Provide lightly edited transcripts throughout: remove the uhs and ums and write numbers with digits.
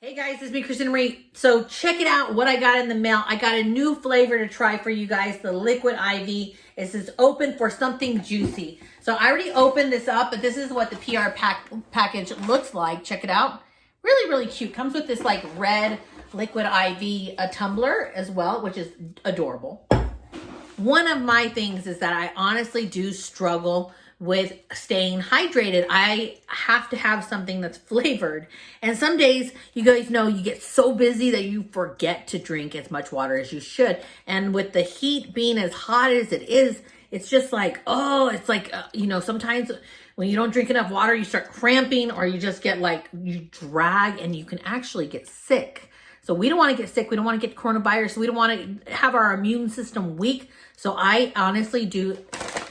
Hey guys, it's me, Christina Marie. So check it out what I got in the mail. I got a new flavor to try for you guys, the Liquid IV. It says open for something juicy. So I already opened this up, but this is what the PR package looks like. Check it out. Really, really cute. Comes with this like red Liquid IV tumbler as well, which is adorable. One of my things is that I honestly do struggle with staying hydrated. I have to have something that's flavored. And some days, you guys know, you get so busy that you forget to drink as much water as you should. And with the heat being as hot as it is, it's just like, oh, it's like, sometimes when you don't drink enough water, you start cramping or you just get like, you drag and you can actually get sick. So we don't want to get sick. We don't want to get coronavirus. We don't want to have our immune system weak. So I honestly do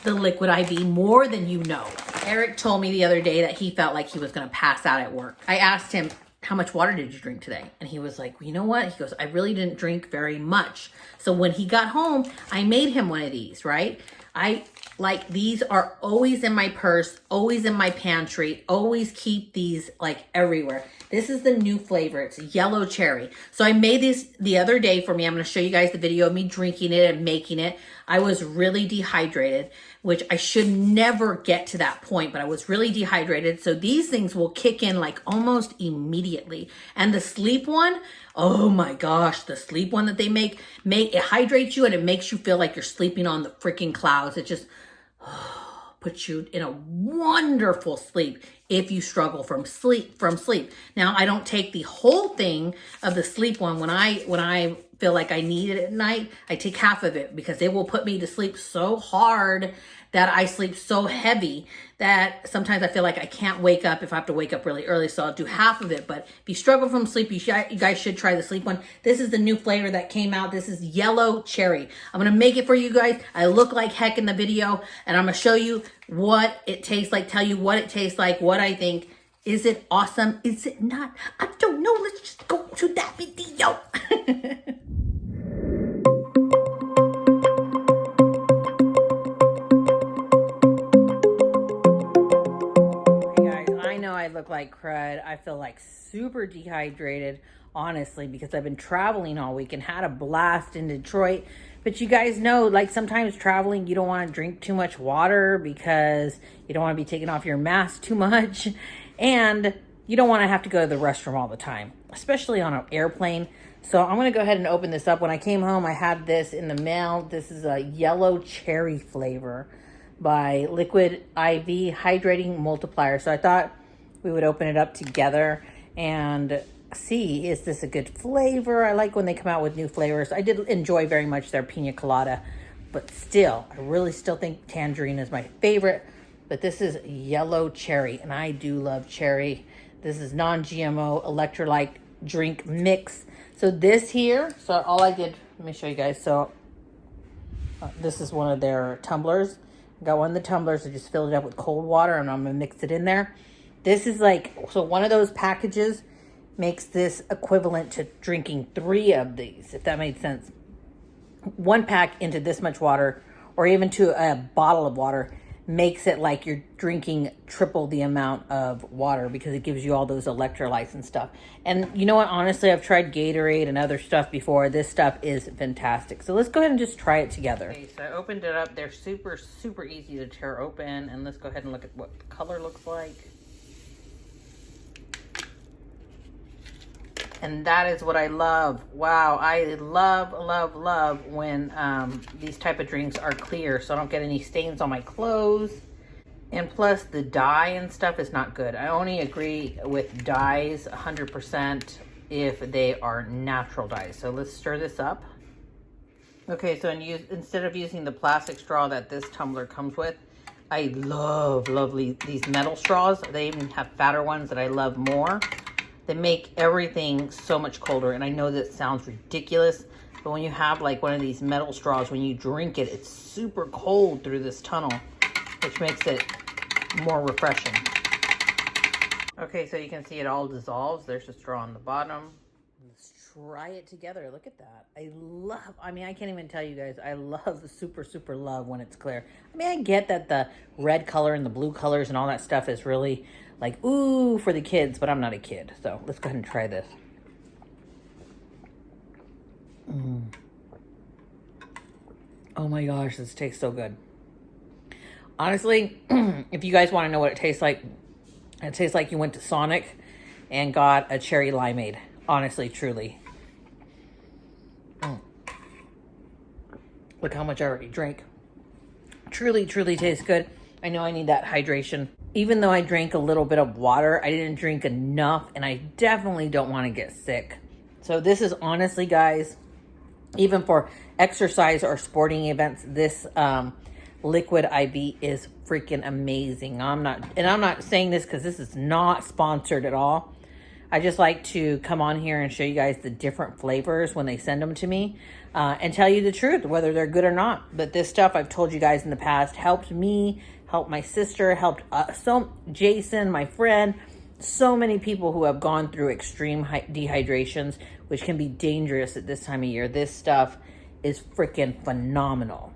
the Liquid IV more than you know. Eric told me the other day that he felt like he was going to pass out at work. I asked him, how much water did you drink today? And he was like, well, you know what? He goes, I really didn't drink very much. So when he got home, I made him one of these, right? These are always in my purse, always in my pantry, always keep these like everywhere. This is the new flavor. It's yellow cherry. So I made this the other day for me. I'm going to show you guys the video of me drinking it and making it. I was really dehydrated, which I should never get to that point, but I was really dehydrated. So these things will kick in like almost immediately. And the sleep one, oh my gosh, the sleep one that they make it hydrates you and it makes you feel like you're sleeping on the freaking clouds. It just puts you in a wonderful sleep if you struggle from sleep. Now, I don't take the whole thing of the sleep one when I feel like I need it at night. I take half of it because it will put me to sleep so hard that I sleep so heavy that sometimes I feel like I can't wake up if I have to wake up really early. So I'll do half of it. But if you struggle from sleep, you guys should try the sleep one. This is the new flavor that came out. This is yellow cherry. I'm going to make it for you guys. I look like heck in the video and I'm going to show you what it tastes like, tell you what it tastes like, what I think. Is it awesome? Is it not? I don't know. Let's just go to that video. I look like crud. I feel like super dehydrated, honestly, because I've been traveling all week and had a blast in Detroit. But you guys know, like sometimes traveling, you don't want to drink too much water because you don't want to be taking off your mask too much. And you don't want to have to go to the restroom all the time, especially on an airplane. So I'm going to go ahead and open this up. When I came home, I had this in the mail. This is a yellow cherry flavor by Liquid IV Hydrating Multiplier. So I thought we would open it up together and see, is this a good flavor? I like when they come out with new flavors. I did enjoy very much their pina colada, but still, I really still think tangerine is my favorite. But this is yellow cherry, and I do love cherry. This is non-GMO electrolyte drink mix. So this here, so all I did, let me show you guys. So this is one of their tumblers. I got one of the tumblers. I just filled it up with cold water, and I'm gonna mix it in there. This is like, so one of those packages makes this equivalent to drinking 3 of these, if that made sense. One pack into this much water, or even to a bottle of water, makes it like you're drinking triple the amount of water because it gives you all those electrolytes and stuff. And you know what? Honestly, I've tried Gatorade and other stuff before. This stuff is fantastic. So let's go ahead and just try it together. Okay, so I opened it up. They're super, super easy to tear open. And let's go ahead and look at what the color looks like. And that is what I love. Wow, I love, love, love when these type of drinks are clear so I don't get any stains on my clothes. And plus the dye and stuff is not good. I only agree with dyes 100% if they are natural dyes. So let's stir this up. Okay, so instead of using the plastic straw that this tumbler comes with, I love these metal straws. They even have fatter ones that I love more. They make everything so much colder. And I know that sounds ridiculous, but when you have like one of these metal straws, when you drink it, it's super cold through this tunnel, which makes it more refreshing. Okay, so you can see it all dissolves. There's a straw on the bottom. Let's try it together. Look at that. I can't even tell you guys, I love the super love when it's clear. I mean, I get that the red color and the blue colors and all that stuff is really like, ooh, for the kids, but I'm not a kid. So let's go ahead and try this. Oh my gosh, this tastes so good. Honestly, if you guys want to know what it tastes like you went to Sonic and got a cherry limeade. Honestly, truly. Look how much I already drank. Truly, truly tastes good. I know I need that hydration. Even though I drank a little bit of water, I didn't drink enough, and I definitely don't want to get sick. So this is honestly, guys, even for exercise or sporting events, this liquid IV is freaking amazing. I'm not saying this because this is not sponsored at all. I just like to come on here and show you guys the different flavors when they send them to me, and tell you the truth, whether they're good or not. But this stuff, I've told you guys in the past, helped me, helped my sister, helped Jason, my friend, so many people who have gone through extreme dehydrations, which can be dangerous at this time of year. This stuff is freaking phenomenal.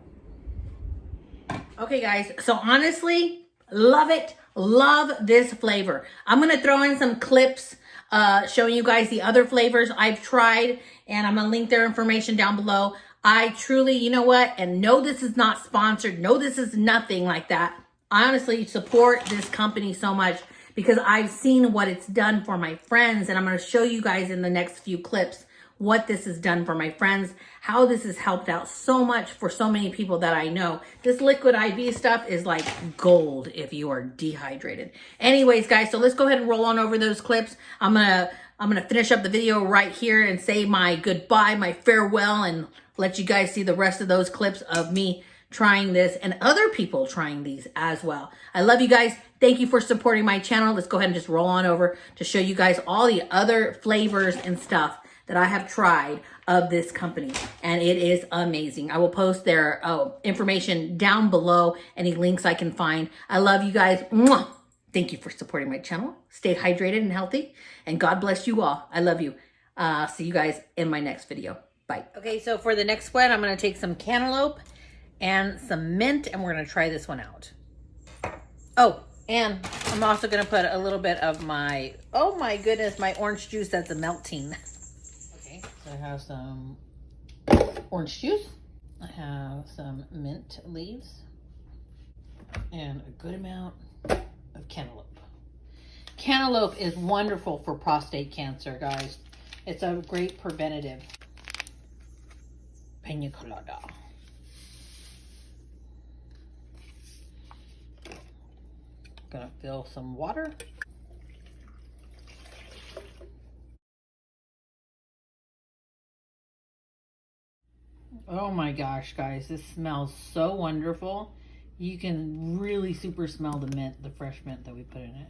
Okay, guys, so honestly, love it. Love this flavor. I'm going to throw in some clips showing you guys the other flavors I've tried, and I'm going to link their information down below. I truly, you know what, and no, this is not sponsored. No, this is nothing like that. I honestly support this company so much because I've seen what it's done for my friends, and I'm going to show you guys in the next few clips what this has done for my friends, how this has helped out so much for so many people that I know. This liquid IV stuff is like gold if you are dehydrated. Anyways, guys, so let's go ahead and roll on over those clips. I'm gonna finish up the video right here and say my goodbye, my farewell, and let you guys see the rest of those clips of me trying this and other people trying these as well. I love you guys. Thank you for supporting my channel. Let's go ahead and just roll on over to show you guys all the other flavors and stuff that I have tried of this company, and it is amazing. I will post their information down below, any links I can find. I love you guys. Mwah! Thank you for supporting my channel. Stay hydrated and healthy, and God bless you all. I love you. See you guys in my next video. Bye. Okay, so for the next one, I'm gonna take some cantaloupe and some mint, and we're gonna try this one out. Oh, and I'm also gonna put a little bit of my, oh my goodness, my orange juice that's melting. So I have some orange juice, I have some mint leaves, and a good amount of cantaloupe. Cantaloupe is wonderful for prostate cancer, guys. It's a great preventative. Pina colada. Gonna fill some water. Oh my gosh, guys, this smells so wonderful. You can really super smell the mint, the fresh mint that we put in it.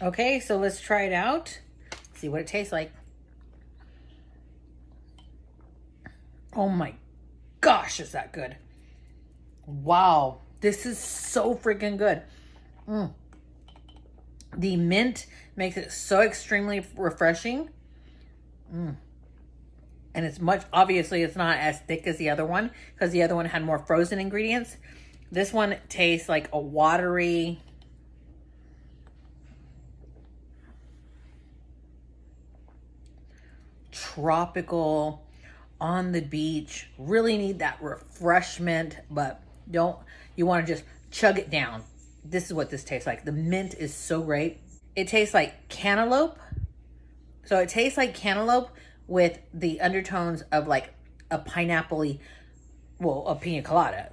Okay, so let's try it out. See what it tastes like. Oh my gosh, is that good. Wow, this is so freaking good. The mint makes it so extremely refreshing. And it's obviously it's not as thick as the other one because the other one had more frozen ingredients. This one tastes like a watery, tropical, on the beach. Really need that refreshment, but you want to just chug it down. This is what this tastes like. The mint is so great. It tastes like cantaloupe. So it tastes like cantaloupe with the undertones of like a pineapple-y, well, a pina colada.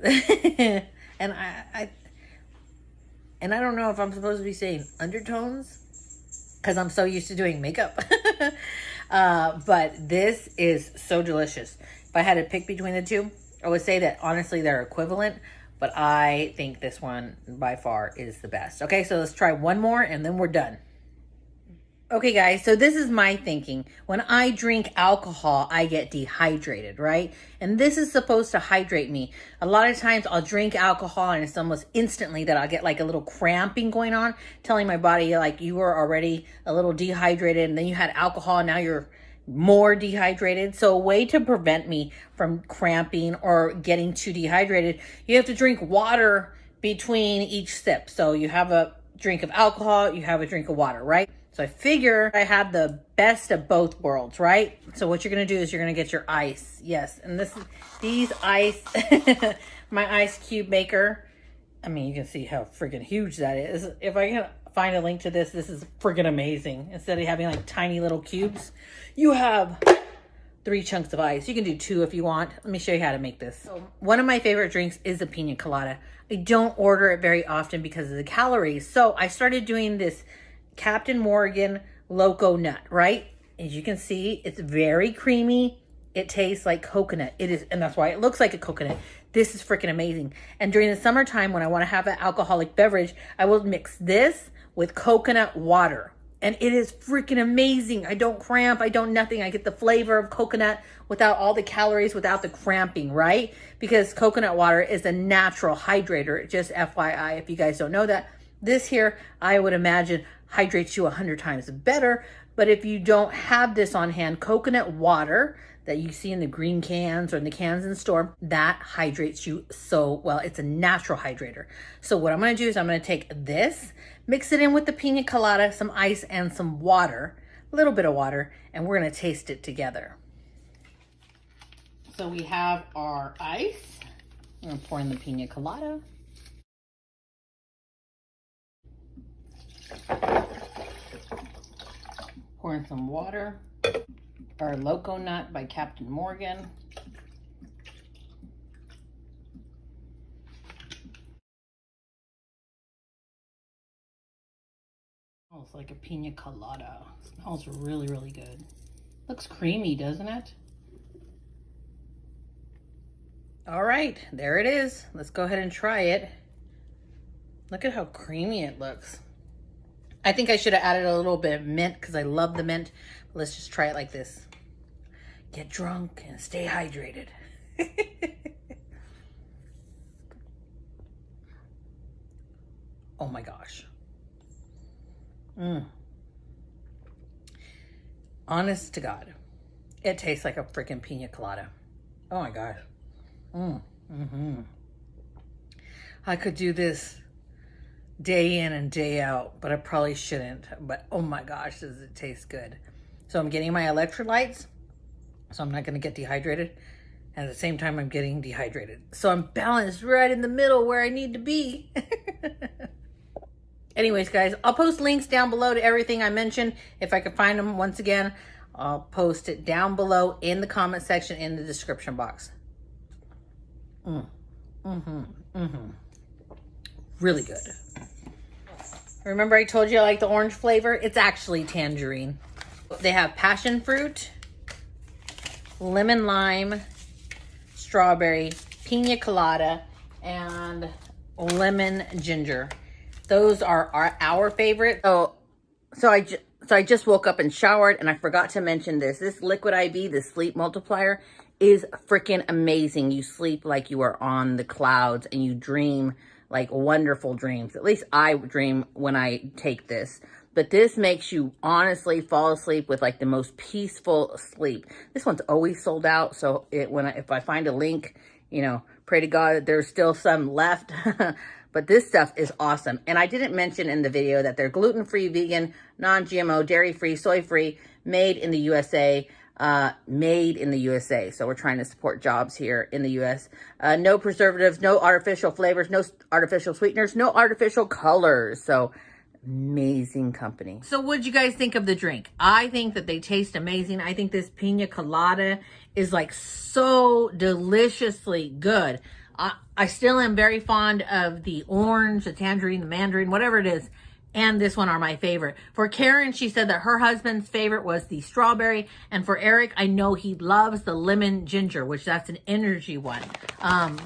and I don't know if I'm supposed to be saying undertones because I'm so used to doing makeup. But this is so delicious. If I had to pick between the two, I would say that honestly they're equivalent. But I think this one by far is the best. Okay, so let's try one more and then we're done. Okay, guys, so this is my thinking. When I drink alcohol, I get dehydrated, right? And this is supposed to hydrate me. A lot of times I'll drink alcohol and it's almost instantly that I'll get like a little cramping going on, telling my body like you were already a little dehydrated and then you had alcohol and now you're more dehydrated. So a way to prevent me from cramping or getting too dehydrated, you have to drink water between each sip. So you have a drink of alcohol, you have a drink of water, right? So I figure I have the best of both worlds, right? So what you're gonna do is you're gonna get your ice. Yes, and these ice, my ice cube maker. I mean, you can see how freaking huge that is. If I can find a link to this, this is freaking amazing. Instead of having like tiny little cubes, you have 3 chunks of ice. You can do 2 if you want. Let me show you how to make this. So one of my favorite drinks is a pina colada. I don't order it very often because of the calories. So I started doing this Captain Morgan Loco Nut, right? As you can see, it's very creamy. It tastes like coconut. It is, and that's why it looks like a coconut. This is freaking amazing. And during the summertime, when I want to have an alcoholic beverage, I will mix this with coconut water. And it is freaking amazing. I don't cramp. I don't nothing. I get the flavor of coconut without all the calories, without the cramping, right? Because coconut water is a natural hydrator. Just FYI, if you guys don't know that. This here, I would imagine, hydrates you 100 times better. But if you don't have this on hand, coconut water that you see in the green cans or in the cans in the store, that hydrates you so well. It's a natural hydrator. So what I'm going to do is I'm going to take this, mix it in with the pina colada, some ice and some water, a little bit of water, and we're going to taste it together. So we have our ice. I'm going to pour in the pina colada. Pour in some water. Our Loco Nut by Captain Morgan. Smells like a pina colada. Smells really, really good. Looks creamy, doesn't it? All right, there it is. Let's go ahead and try it. Look at how creamy it looks. I think I should have added a little bit of mint because I love the mint. Let's just try it like this. Get drunk and stay hydrated. Oh my gosh. Honest to God, it tastes like a freaking pina colada. Oh my gosh. I could do this day in and day out, but I probably shouldn't. But oh my gosh, does it taste good. So I'm getting my electrolytes, so I'm not going to get dehydrated. And at the same time, I'm getting dehydrated. So I'm balanced right in the middle where I need to be. Anyways, guys, I'll post links down below to everything I mentioned. If I can find them, once again, I'll post it down below in the comment section in the description box. Really good. Remember I told you I like the orange flavor? It's actually tangerine. They have passion fruit, lemon lime, strawberry, pina colada, and lemon ginger. Those are our favorite. So I just woke up and showered, and I forgot to mention this. This Liquid IV, the sleep multiplier, is freaking amazing. You sleep like you are on the clouds, and you dream like wonderful dreams. At least I dream when I take this. But this makes you honestly fall asleep with like the most peaceful sleep. This one's always sold out. So if I find a link, you know, pray to God that there's still some left. But this stuff is awesome. And I didn't mention in the video that they're gluten-free, vegan, non-GMO, dairy-free, soy-free, made in the USA. So we're trying to support jobs here in the U.S. No preservatives, no artificial flavors, no artificial sweeteners, no artificial colors. So amazing company. So what did you guys think of the drink? I think that they taste amazing. I think this pina colada is like so deliciously good. I still am very fond of the orange, the tangerine, the mandarin, whatever it is. And this one are my favorite. For Karen, she said that her husband's favorite was the strawberry. And for Eric, I know he loves the lemon ginger, which that's an energy one.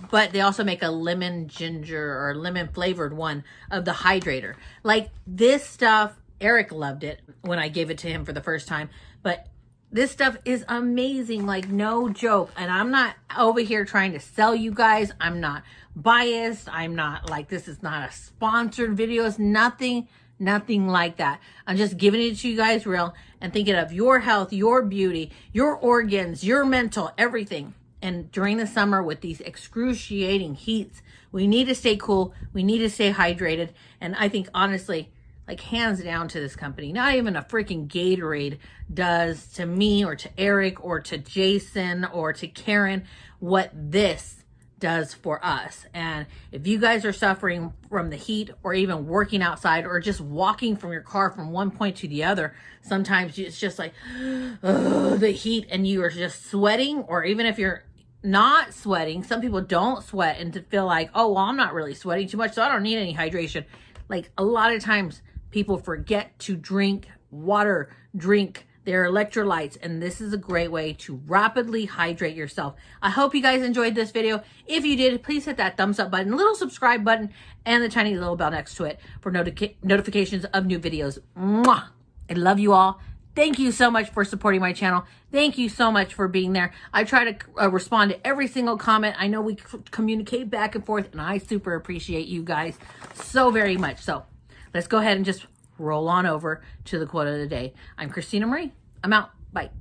But they also make a lemon ginger or lemon flavored one of the hydrator. Like this stuff, Eric loved it when I gave it to him for the first time. But this stuff is amazing, like no joke. And I'm not over here trying to sell you guys. I'm not biased. I'm not like, this is not a sponsored video. It's nothing like that. I'm just giving it to you guys real and thinking of your health, your beauty, your organs, your mental, everything. And during the summer with these excruciating heats, we need to stay cool. We need to stay hydrated. And I think honestly, like hands down to this company, not even a freaking Gatorade does to me or to Eric or to Jason or to Karen what this does for us. And if you guys are suffering from the heat or even working outside or just walking from your car from one point to the other, sometimes it's just like the heat and you are just sweating. Or even if you're not sweating, some people don't sweat and to feel like, oh, well, I'm not really sweating too much, so I don't need any hydration. Like a lot of times people forget to drink water, drink their electrolytes, and this is a great way to rapidly hydrate yourself. I hope you guys enjoyed this video. If you did, please hit that thumbs up button, little subscribe button, and the tiny little bell next to it for notifications of new videos. Mwah! I love you all. Thank you so much for supporting my channel. Thank you so much for being there. I try to respond to every single comment. I know we communicate back and forth, and I super appreciate you guys so very much. So let's go ahead and just roll on over to the quote of the day. I'm Christina Marie. I'm out. Bye.